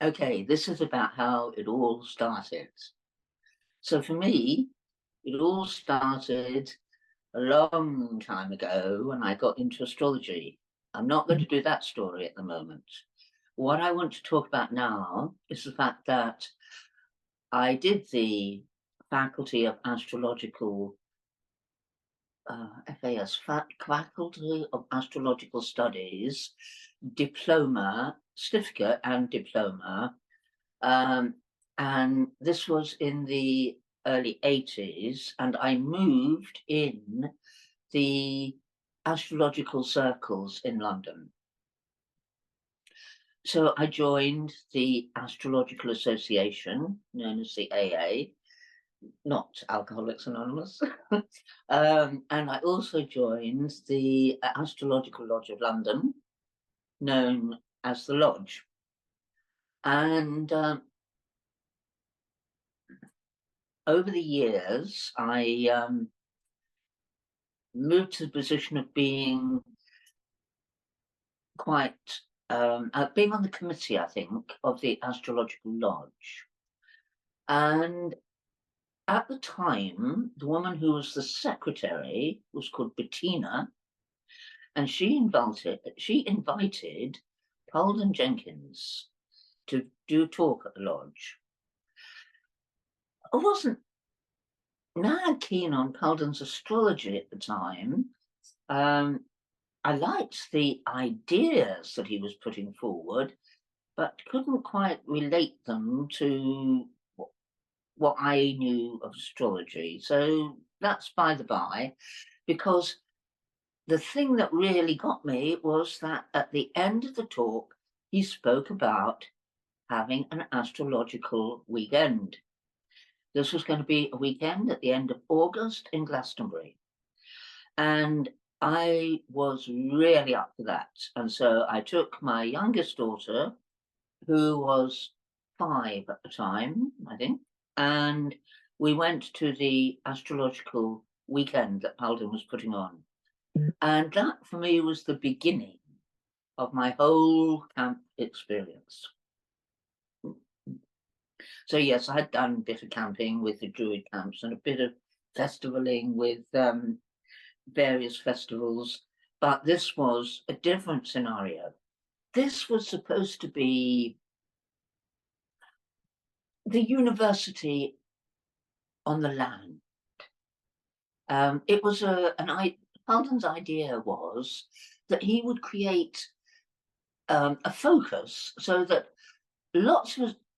Okay, this is about how it all started. So for me, it all started a long time ago when I got into astrology. I'm not going to do that story at the moment. What I want to talk about now is the fact that I did the Faculty of Astrological Faculty of Astrological Studies diploma, certificate and diploma. Um, and this was in the early 80s, and I moved in the astrological circles in London. So I joined the Astrological Association, known as the AA, not Alcoholics Anonymous. And I also joined the Astrological Lodge of London, known as the Lodge. And over the years, I moved to the position of being quite, being on the committee, I think, of the Astrological Lodge. And at the time, the woman who was the secretary was called Bettina, and she invited Paul Jenkins to do a talk at the lodge. I wasn't mad keen on Paul's astrology at the time. I liked the ideas that he was putting forward, but couldn't quite relate them to what I knew of astrology. So that's by the by, because the thing that really got me was that at the end of the talk, he spoke about having an astrological weekend. This was going to be a weekend at the end of August in Glastonbury. And I was really up for that. And so I took my youngest daughter, who was 5 at the time, I think, and we went to the astrological weekend that Paladin was putting on. And that for me was the beginning of my whole camp experience. So yes, I had done a bit of camping with the Druid camps and a bit of festivaling with various festivals, but this was a different scenario. This was supposed to be the university on the land. It was Paladin's idea was that he would create a focus so that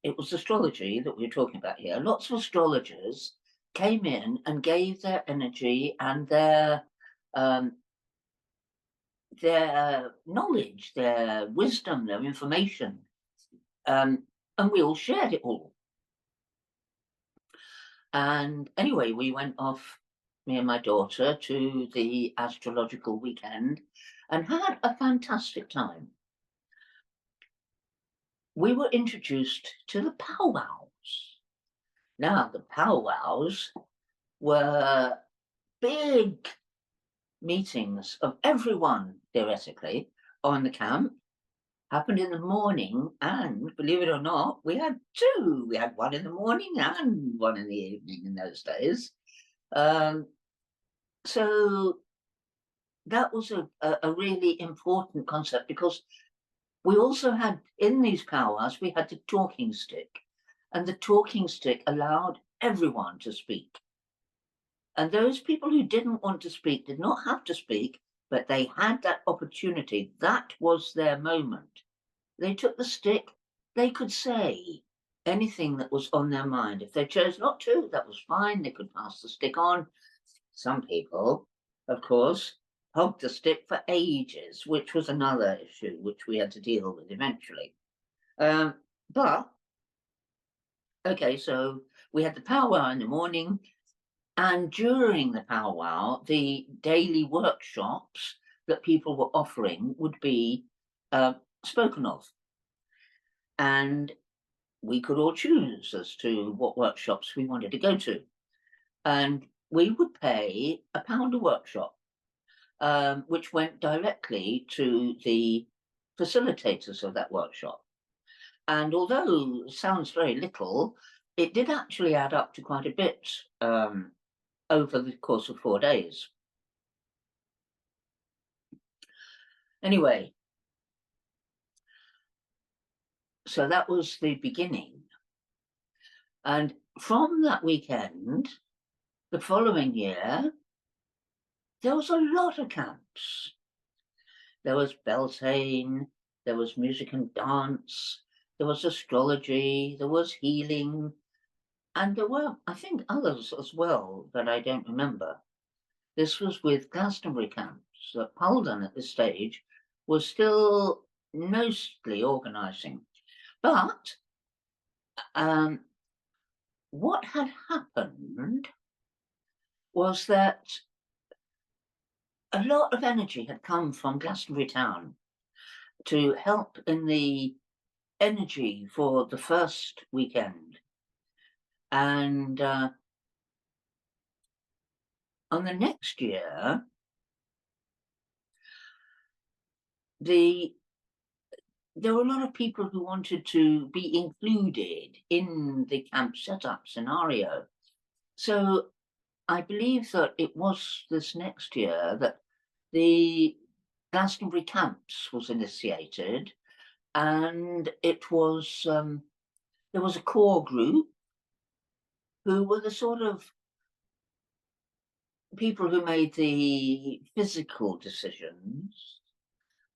it was astrology that we were talking about here. Lots of astrologers came in and gave their energy and their knowledge, their wisdom, their information, and we all shared it all. And anyway, we went off, me and my daughter, to the astrological weekend and had a fantastic time. We were introduced to the powwows. Now, the powwows were big meetings of everyone, theoretically, on the camp. Happened in the morning, and believe it or not, we had two. We had one in the morning and one in the evening in those days. So that was a really important concept, because we also had, in these powwows, we had the talking stick, and the talking stick allowed everyone to speak. And those people who didn't want to speak did not have to speak, but they had that opportunity. That was their moment. They took the stick, they could say anything that was on their mind. If they chose not to, that was fine. They could pass the stick on. Some people, of course, hogged the stick for ages, which was another issue which we had to deal with eventually. But, okay, so we had the powwow in the morning, and during the powwow, the daily workshops that people were offering would be spoken of. And we could all choose as to what workshops we wanted to go to. And we would pay £1 a workshop, which went directly to the facilitators of that workshop. And although it sounds very little, it did actually add up to quite a bit over the course of 4 days. Anyway, so that was the beginning. And from that weekend, the following year, there was a lot of camps. There was Beltane, there was music and dance, there was astrology, there was healing, and there were, I think, others as well that I don't remember. This was with Glastonbury camps that Paulden at this stage was still mostly organising. But what had happened was that a lot of energy had come from Glastonbury town to help in the energy for the first weekend. And on the next year, there were a lot of people who wanted to be included in the camp setup scenario. So I believe that it was this next year that the Glastonbury camps was initiated, and it was there was a core group who were the sort of people who made the physical decisions,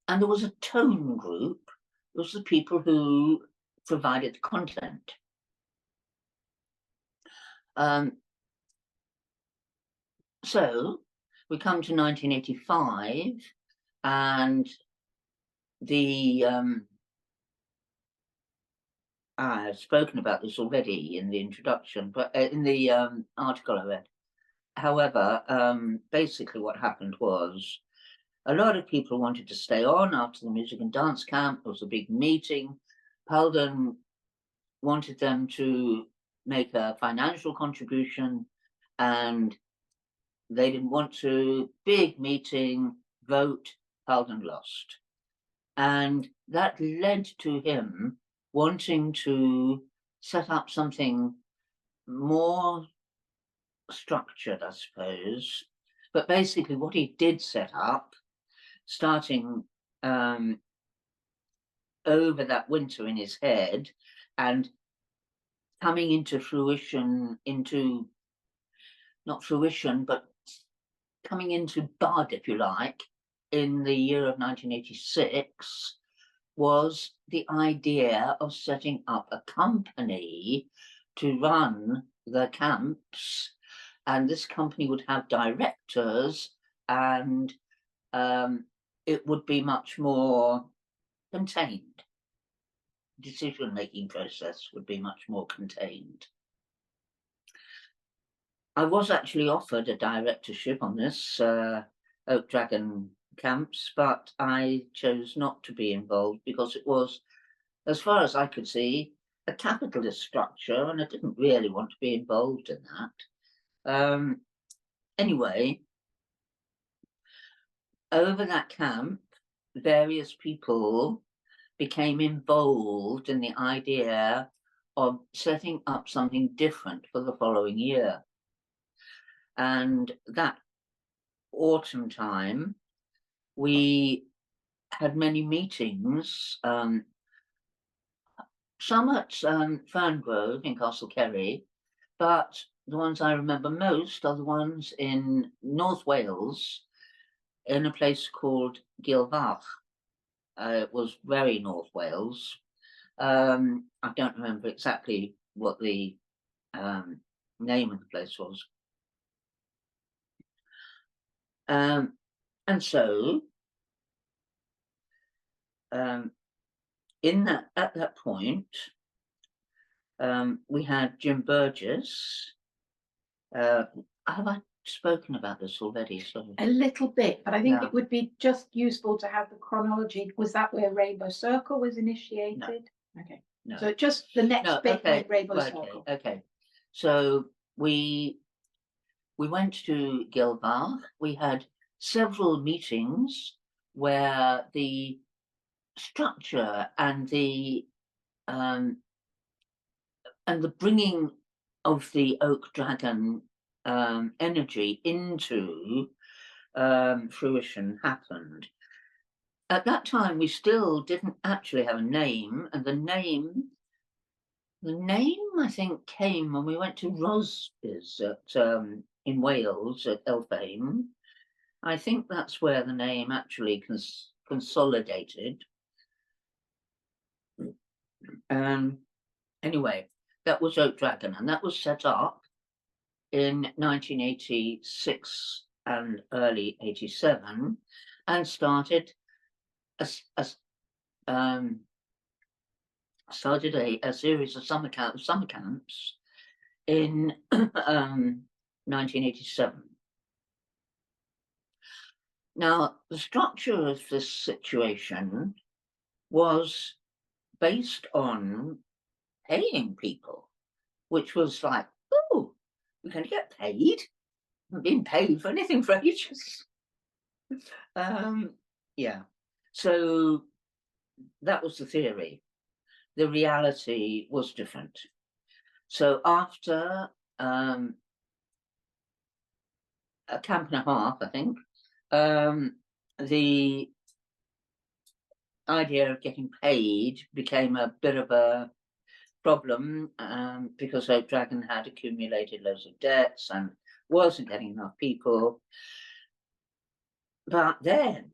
and there was a tone group. It was the people who provided the content. So we come to 1985, and the I've spoken about this already in the introduction, but in the article I read. However, basically what happened was a lot of people wanted to stay on after the music and dance camp. There was a big meeting. Paulden wanted them to make a financial contribution, and they didn't want to. Big meeting, vote, Paulden lost. And that led to him wanting to set up something more structured, I suppose. But basically what he did set up, starting over that winter in his head and coming into fruition, not fruition, but coming into bud, if you like, in the year of 1986, was the idea of setting up a company to run the camps, and this company would have directors, and it would be much more contained. Decision-making process would be much more contained. I was actually offered a directorship on this Oak Dragon camps, but I chose not to be involved because it was, as far as I could see, a capitalist structure, and I didn't really want to be involved in that. Anyway, over that camp, various people became involved in the idea of setting up something different for the following year. And that autumn time, we had many meetings, some at Ferngrove in Castle Kerry, but the ones I remember most are the ones in North Wales, in a place called Gilfach. It was very North Wales. I don't remember exactly what the name of the place was. And so, at that point, we had Jim Burgess. Have I spoken about this already? Sorry. A little bit, but I think it would be just useful to have the chronology. Was that where Rainbow Circle was initiated? No. Okay. No. So just the next bit with Rainbow Circle. Okay. So we went to Gilfach. We had several meetings where the structure and the and the bringing of the Oak Dragon energy into fruition happened. At that time, we still didn't actually have a name, and the name, I think, came when we went to Rosby's in Wales at Elfame. I think that's where the name actually consolidated. Anyway, that was Oak Dragon, and that was set up in 1986 and early 87, and started a series of summer camps in 1987. Now, the structure of this situation was based on paying people, which was like, oh, we're going to get paid. I've been paid for anything for ages. Yeah, so that was the theory. The reality was different. So after a camp and a half, I think, the idea of getting paid became a bit of a problem, because Oak Dragon had accumulated loads of debts and wasn't getting enough people. But then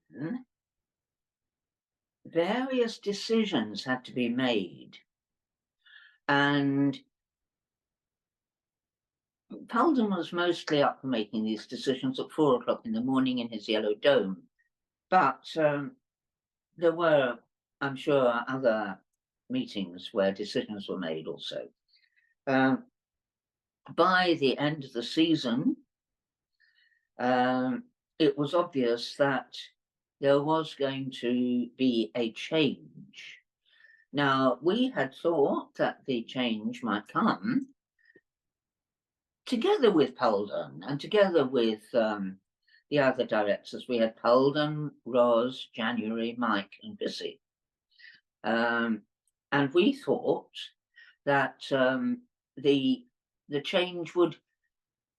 various decisions had to be made, and Paladin was mostly up for making these decisions at 4 o'clock in the morning in his yellow dome. But there were, I'm sure, other meetings where decisions were made also. By the end of the season, it was obvious that there was going to be a change. Now, we had thought that the change might come together with Paladin and together with the other directors. We had Paladin, Ros, January, Mike, and Bissy. And we thought that the change would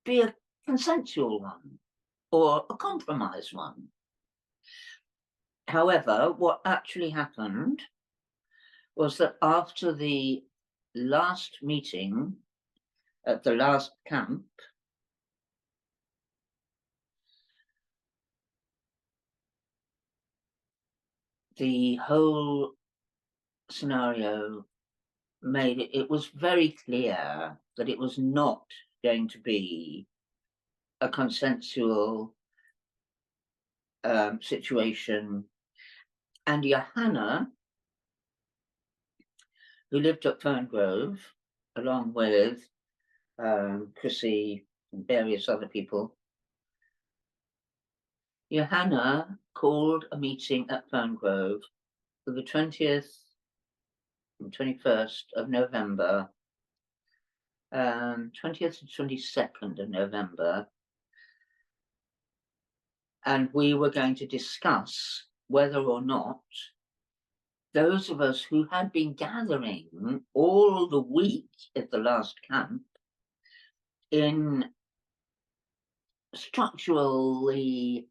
be a consensual one or a compromise one. However, what actually happened was that after the last meeting at the last camp, the whole scenario made it was very clear that it was not going to be a consensual situation. And Johanna, who lived at Ferngrove, along with Chrissy and various other people, Johanna called a meeting at Ferngrove for the 20th and 21st of November, 20th and 22nd of November, and we were going to discuss whether or not those of us who had been gathering all the week at the last camp in structurally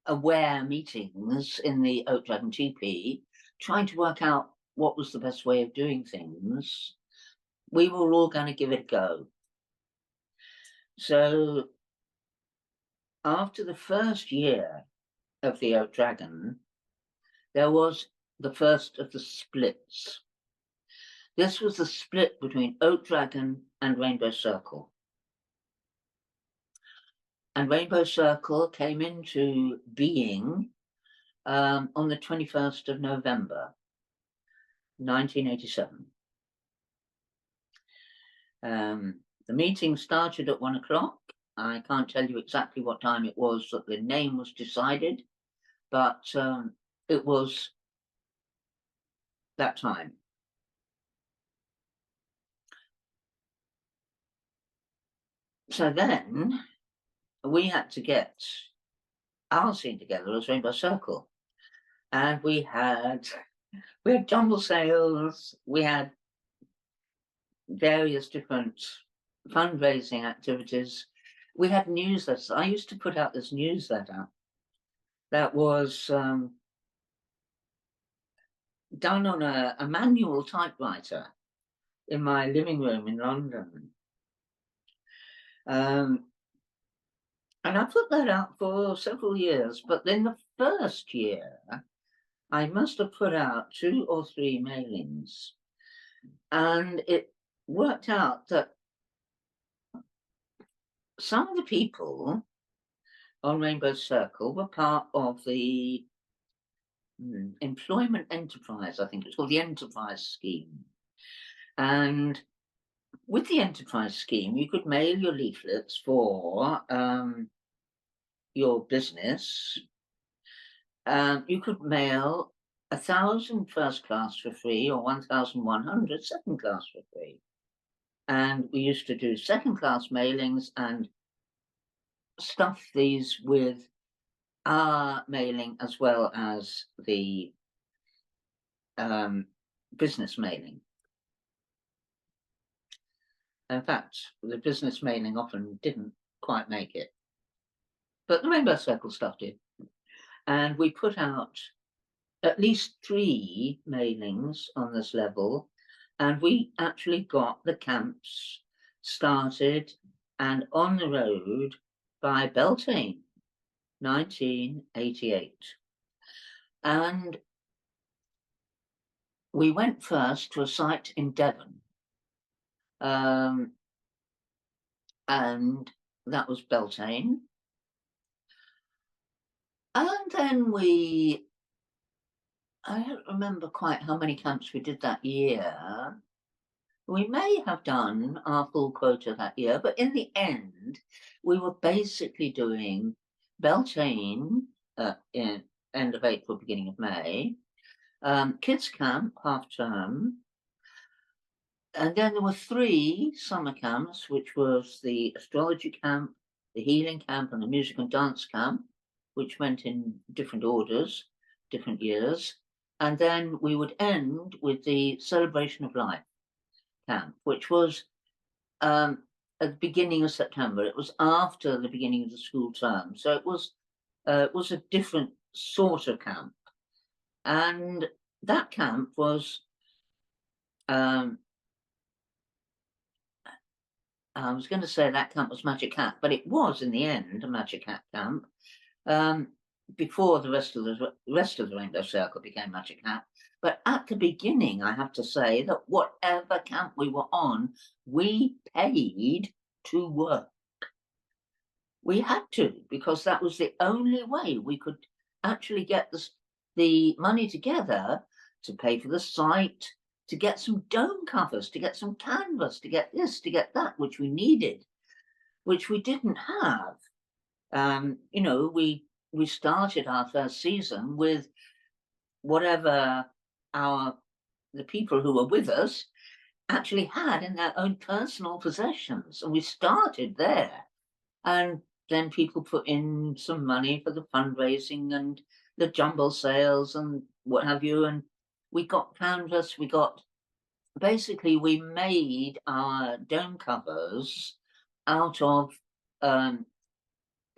aware meetings in the Oak Dragon TP, trying to work out what was the best way of doing things, we were all going to give it a go. So after the first year of the Oak Dragon, there was the first of the splits. This was the split between Oak Dragon and Rainbow Circle. And Rainbow Circle came into being on the 21st of November, 1987. The meeting started at 1 o'clock. I can't tell you exactly what time it was that the name was decided, but it was that time. So then we had to get our scene together as Rainbow Circle, and we had We had jumble sales, we had various different fundraising activities. We had newsletters. I used to put out this newsletter that was done on a manual typewriter in my living room in London. And I put that out for several years, but then the first year, I must have put out 2 or 3 mailings. And it worked out that some of the people on Rainbow Circle were part of the employment enterprise, I think it's called the enterprise scheme. And with the enterprise scheme, you could mail your leaflets for your business. You could mail 1,000 first class for free or 1,100 second class for free. And we used to do second class mailings and stuff these with our mailing as well as the business mailing. In fact, the business mailing often didn't quite make it, but the Rainbow Circle stuff did. And we put out at least 3 mailings on this level, and we actually got the camps started and on the road by Beltane, 1988. And we went first to a site in Devon, and that was Beltane. And then I don't remember quite how many camps we did that year. We may have done our full quota that year, but in the end, we were basically doing Beltane in end of April, beginning of May, kids camp, half term, and then there were 3 summer camps, which was the astrology camp, the healing camp, and the music and dance camp, which went in different orders, different years. And then we would end with the Celebration of Life camp, which was at the beginning of September. It was after the beginning of the school term. So it was a different sort of camp. And that camp was, I was going to say that camp was Magic Hat, but it was in the end a Magic Hat camp. Before the rest of the Rainbow Circle became Magic Hat. But at the beginning, I have to say that whatever camp we were on, we paid to work. We had to, because that was the only way we could actually get the money together to pay for the site, to get some dome covers, to get some canvas, to get this, to get that, which we needed, which we didn't have. You know, we started our first season with whatever the people who were with us actually had in their own personal possessions, and we started there. And then people put in some money for the fundraising and the jumble sales and what have you, and we got canvas, basically we made our dome covers out of the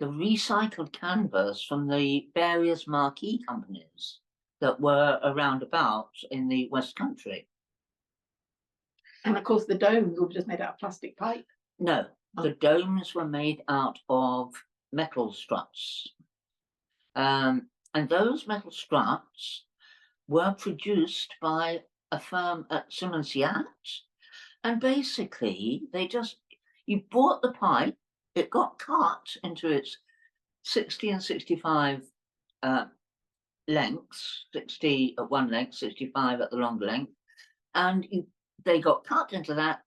recycled canvas from the various marquee companies that were around about in the West Country. And of course the domes were just made out of plastic pipe. No, the domes were made out of metal struts. And those metal struts were produced by a firm at Simmons Yachts. And basically, you bought the pipe, it got cut into its 60 and 65 lengths, 60 at one length, 65 at the long length, and they got cut into that.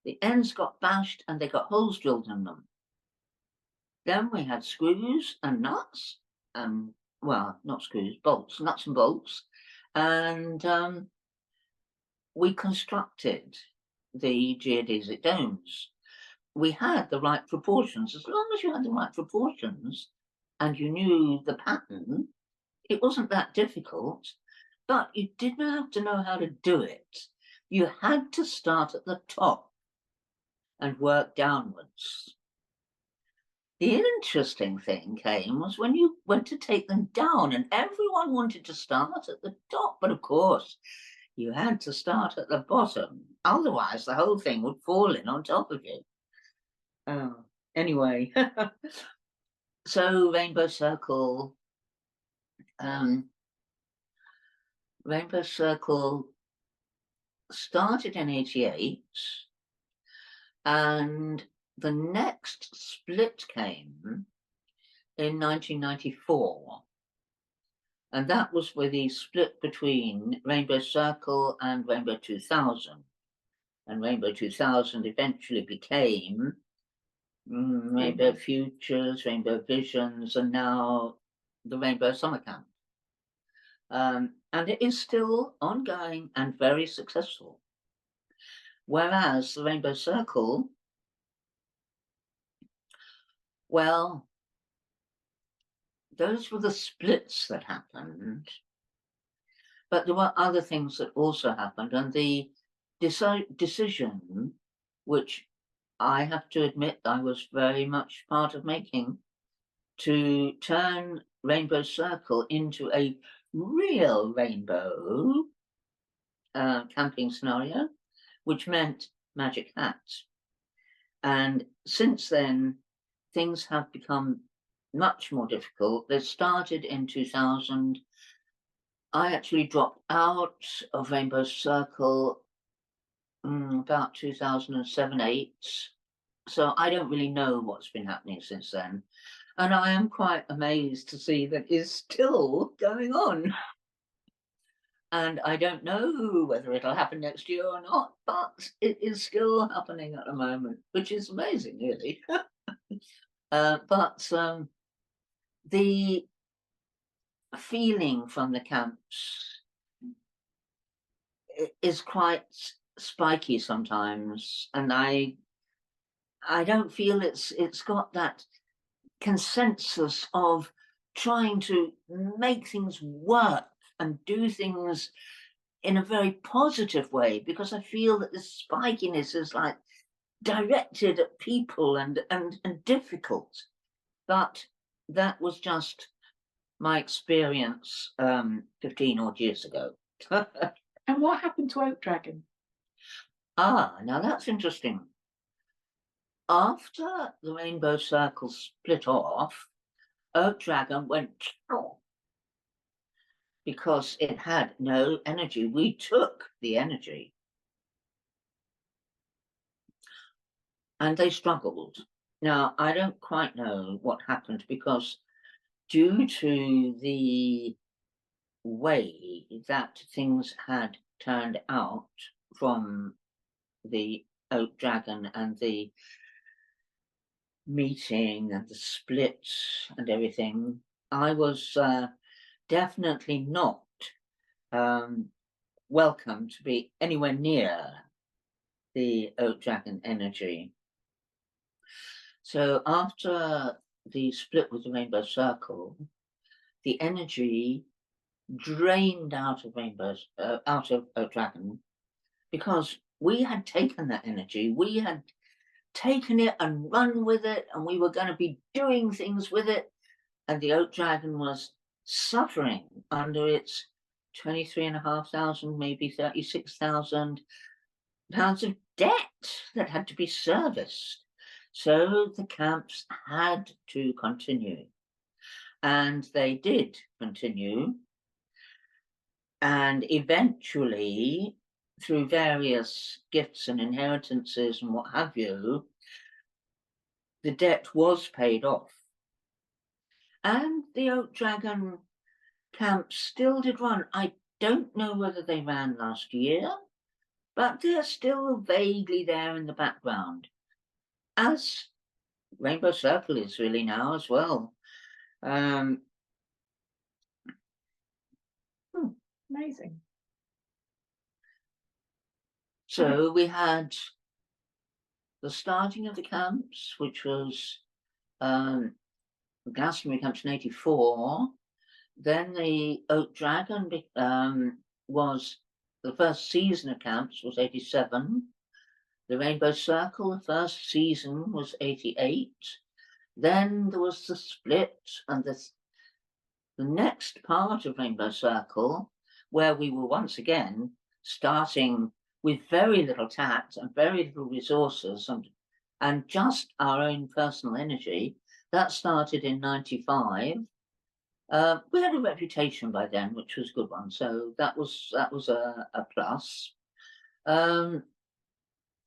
The ends got bashed and they got holes drilled in them. Then we had screws and nuts, well, not screws, bolts, nuts and bolts, and we constructed the geodesic domes. We had the right proportions. As long as you had the right proportions and you knew the pattern, it wasn't that difficult. but you didn't have to know how to do it. You had to start at the top and work downwards. The interesting thing came was when you went to take them down, and everyone wanted to start at the top, but of course you had to start at the bottom, otherwise the whole thing would fall in on top of you. Oh, anyway, so um, Rainbow Circle started in '88, and the next split came in 1994. And that was where the split between Rainbow Circle and Rainbow 2000. And Rainbow 2000 eventually became Rainbow Futures, Rainbow Visions, and now the Rainbow Summer Camp. And it is still ongoing and very successful. Whereas the Rainbow Circle, well, those were the splits that happened. But there were other things that also happened, and the decision, which I have to admit I was very much part of making, to turn Rainbow Circle into a real rainbow camping scenario, which meant magic hats. And since then, things have become much more difficult. They started in 2000. I actually dropped out of Rainbow Circle about 2007-8. So I don't really know what's been happening since then. And I am quite amazed to see that it's still going on. And I don't know whether it'll happen next year or not, but it is still happening at the moment, which is amazing, really. But the feeling from the camps is quite spiky sometimes, and I don't feel it's got that consensus of trying to make things work and do things in a very positive way, because I feel that the spikiness is like directed at people and difficult. But that was just my experience 15 odd years ago. And what happened to Oak Dragon? Now that's interesting. After the Rainbow Circle split off, Oak Dragon went because it had no energy. We took the energy. And they struggled. Now, I don't quite know what happened, because due to the way that things had turned out from the Oak Dragon and the meeting and the splits and everything, I was definitely not welcome to be anywhere near the Oak Dragon energy. So after the split with the Rainbow Circle, the energy drained out of Oak Dragon, because we had taken that energy, we had taken it and run with it, and we were going to be doing things with it, and the Oak Dragon was suffering under its 23,500, maybe 36,000 pounds of debt that had to be serviced. So the camps had to continue, and they did continue. And eventually, through various gifts and inheritances and what have you, the debt was paid off. And the Oak Dragon camps still did run. I don't know whether they ran last year, but they're still vaguely there in the background, as Rainbow Circle is really now as well. Amazing. So we had the starting of the camps, which was Glastonbury camps in '84, Then the Oak Dragon was the first season of camps was 87. The Rainbow Circle, the first season was 88. Then there was the split, and the next part of Rainbow Circle, where we were once again starting with very little tact and very little resources and just our own personal energy, that started in 95. We had a reputation by then, which was a good one, so that was a plus. And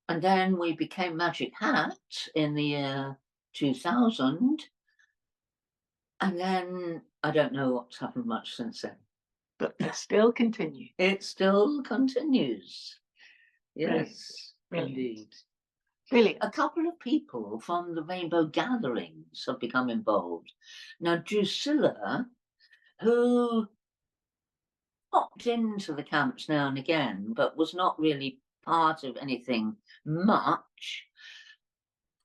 then we became Magic Hat in the year 2000, and then I don't know what's happened much since then. But they still continue. It still continues. Yes, Brilliant. indeed. Brilliant. A couple of people from the Rainbow Gatherings have become involved. Now, Drusilla, who popped into the camps now and again, but was not really part of anything much,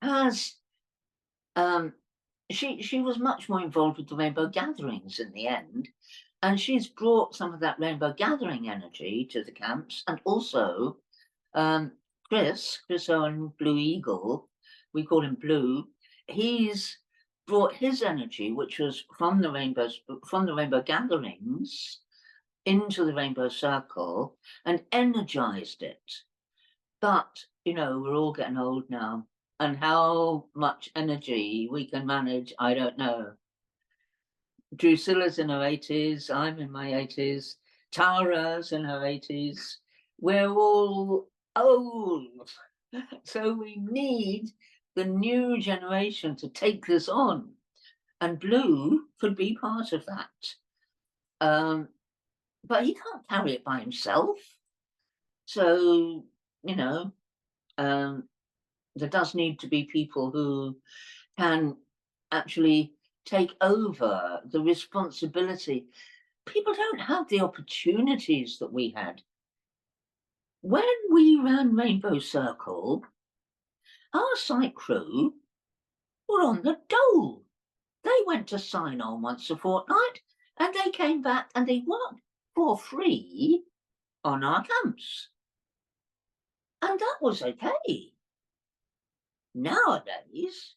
has she was much more involved with the Rainbow Gatherings in the end, and she's brought some of that Rainbow Gathering energy to the camps, and also Chris Owen Blue Eagle, we call him Blue, he's brought his energy, which was from the Rainbow Gatherings, into the Rainbow Circle and energized it. But, you know, we're all getting old now, and how much energy we can manage, I don't know. Drusilla's in her 80s, I'm in my 80s, Tara's in her 80s. We're all old. So we need the new generation to take this on. And Blue could be part of that. But he can't carry it by himself. So, you know, there does need to be people who can actually take over the responsibility. People don't have the opportunities that we had. When we ran Rainbow Circle, our site crew were on the dole. They went to sign on once a fortnight, and they came back and they worked for free on our camps. And that was okay. Nowadays,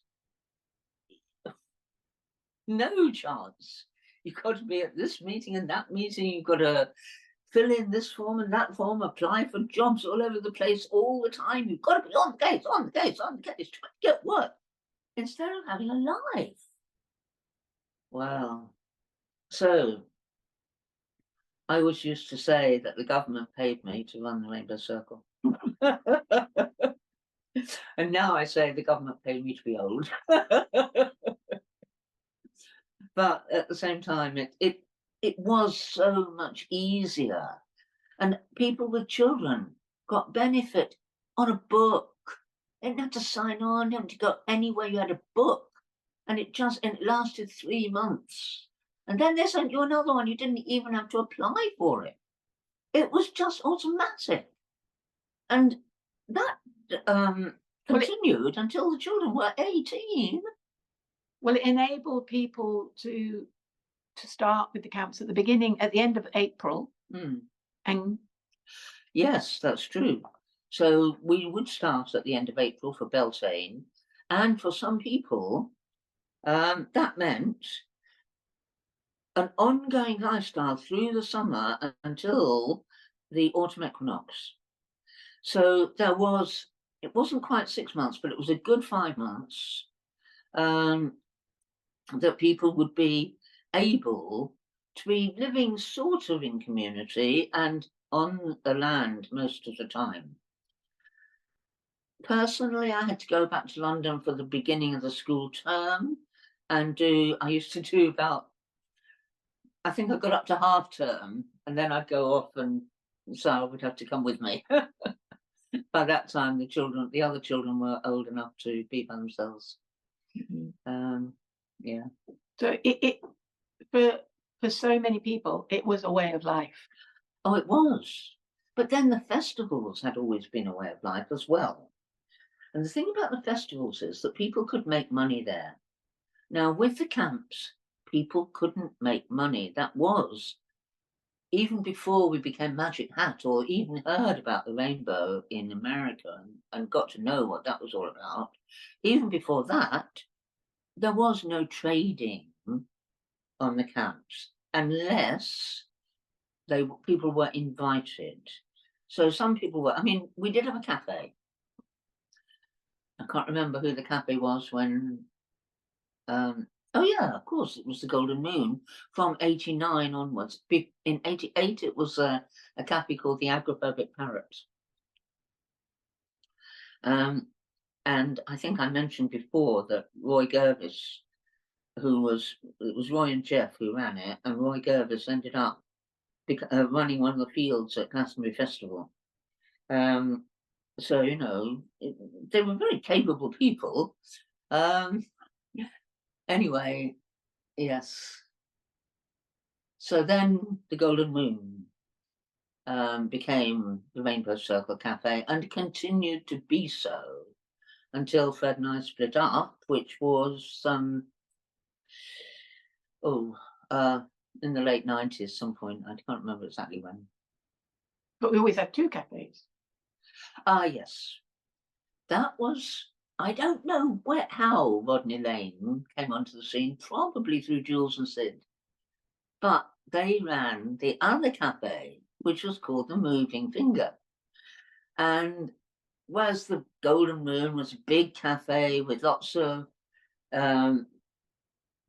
no chance. You've got to be at this meeting and that meeting. You've got to fill in this form and that form, apply for jobs all over the place all the time. You've got to be on the case, trying to get work instead of having a life. Wow. So I always used to say that the government paid me to run the Rainbow Circle. And now I say the government paid me to be old. But at the same time, it was so much easier. And people with children got benefit on a book. They didn't have to sign on, they didn't have to go anywhere. You had a book. And it lasted 3 months. And then they sent you another one. You didn't even have to apply for it. It was just automatic. And that continued until the children were 18. Well, it enabled people to start with the camps at the end of April. And yes, that's true. So we would start at the end of April for Beltane, and for some people, that meant an ongoing lifestyle through the summer until the autumn equinox. So it wasn't quite 6 months, but it was a good 5 months that people would be able to be living sort of in community and on the land most of the time. Personally, I had to go back to London for the beginning of the school term and I used to do about, I think I got up to half term and then I'd go off, and Sarah would have to come with me. By that time, the other children were old enough to be by themselves. Yeah. So it for so many people, it was a way of life. Oh, it was. But then the festivals had always been a way of life as well. And the thing about the festivals is that people could make money there. Now, with the camps, people couldn't make money. That was even before we became Magic Hat or even heard about the rainbow in America and got to know what that was all about. Even before that, there was no trading on the camps unless people were invited. So some people were. I mean, we did have a cafe. I can't remember who the cafe was when. Oh yeah, of course, it was the Golden Moon from '89 onwards. In '88, it was a cafe called the Agrophobic Parrot. And I think I mentioned before that Roy Gervis, it was Roy and Jeff who ran it, and Roy Gervis ended up running one of the fields at Glastonbury Festival. So, you know, they were very capable people. Anyway, yes. So then the Golden Moon became the Rainbow Circle Cafe and continued to be so until Fred and I split up, which was in the late 90s, some point. I can't remember exactly when. But we always had two cafes. Ah, yes. That was, I don't know how Rodney Lane came onto the scene, probably through Jules and Sid. But they ran the other cafe, which was called the Moving Finger. And whereas the Golden Moon was a big cafe with lots of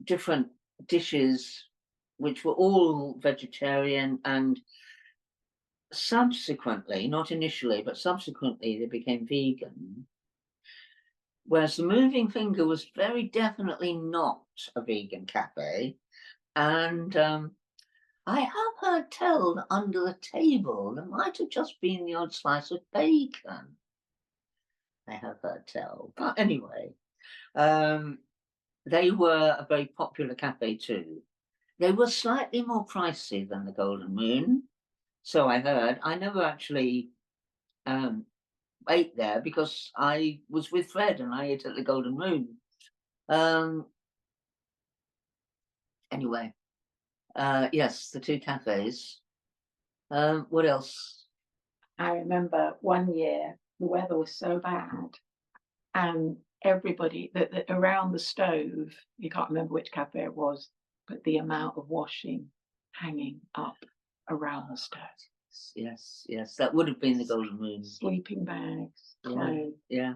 different dishes, which were all vegetarian, and subsequently, not initially, but subsequently, they became vegan. Whereas the Moving Finger was very definitely not a vegan cafe. And I have heard tell that under the table there might have just been the odd slice of bacon. I have heard tell. But anyway, they were a very popular cafe too. They were slightly more pricey than the Golden Moon, so I heard. I never actually ate there because I was with Fred and I ate at the Golden Moon. Anyway, yes, the two cafes. What else? I remember one year the weather was so bad and everybody that around the stove, you can't remember which cafe it was, but the amount of washing hanging up around the stove. Yes, that would have been the Golden Moon. Sleeping bags, clothes. Yeah.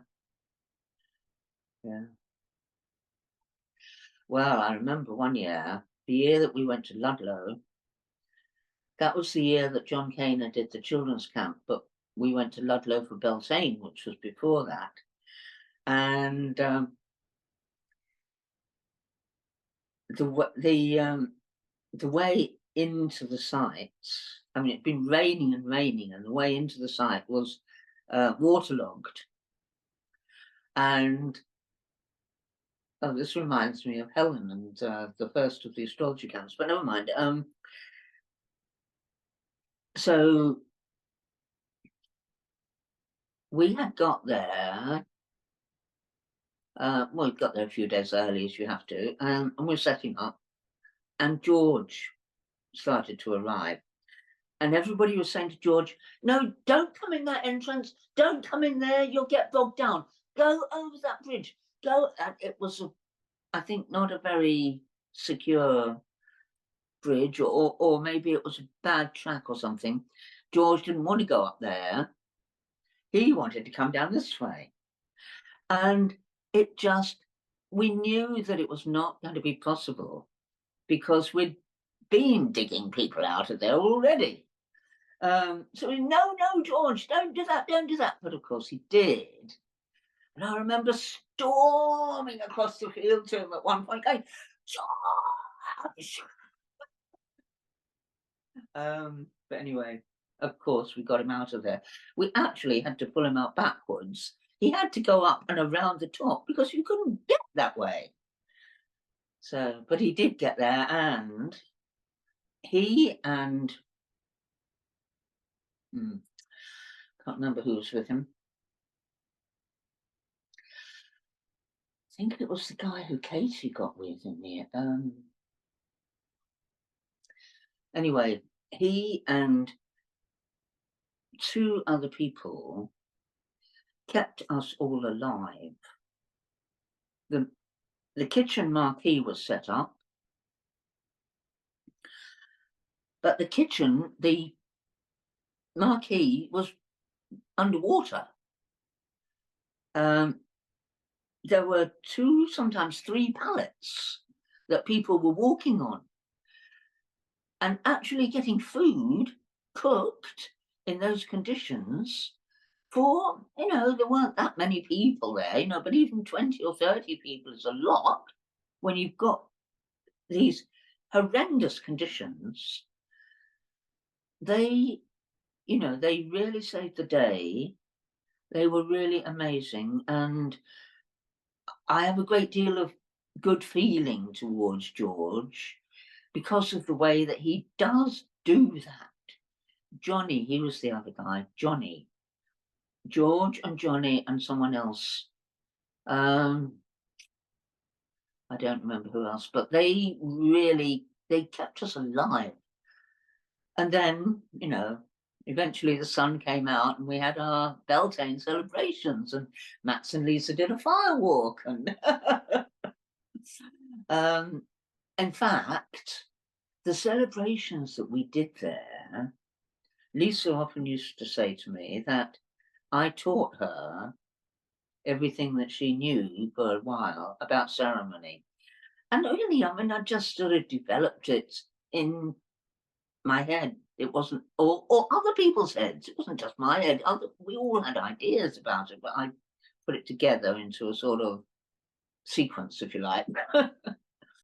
Well, I remember one year, the year that we went to Ludlow, that was the year that John Caner did the children's camp, but we went to Ludlow for Beltane, which was before that. And the way into the site, I mean, it'd been raining and raining, and the way into the site was waterlogged. And this reminds me of Helen and the first of the astrology camps, but never mind. So we had got there. Well, we got there a few days early, as you have to, and we're setting up. And George started to arrive. And everybody was saying to George, no, don't come in that entrance. Don't come in there. You'll get bogged down. Go over that bridge. Go. And it was, I think, not a very secure bridge, or maybe it was a bad track or something. George didn't want to go up there. He wanted to come down this way. And we knew that it was not going to be possible because we'd been digging people out of there already. So no, George, don't do that. But of course he did. And I remember storming across the field to him at one point, going, George! But anyway, of course, we got him out of there. We actually had to pull him out backwards. He had to go up and around the top because you couldn't get that way. So, but he did get there, and he and can't remember who was with him. I think it was the guy who Katie got with in the Anyway, he and 2 other people kept us all alive. The kitchen marquee was set up, but the marquee was underwater. There were 2, sometimes 3 pallets that people were walking on. And actually getting food cooked in those conditions for, there weren't that many people there, but even 20 or 30 people is a lot when you've got these horrendous conditions. They really saved the day. They were really amazing, and I have a great deal of good feeling towards George because of the way that he does do that. Johnny, he was the other guy, Johnny. George and Johnny and someone else. I don't remember who else, but they kept us alive. And then, eventually the sun came out and we had our Beltane celebrations, and Max and Lisa did a firewalk. And in fact, the celebrations that we did there, Lisa often used to say to me that I taught her everything that she knew for a while about ceremony. And really, I just sort of developed it in my head. It wasn't, or other people's heads. It wasn't just my head. We all had ideas about it, but I put it together into a sort of sequence, if you like.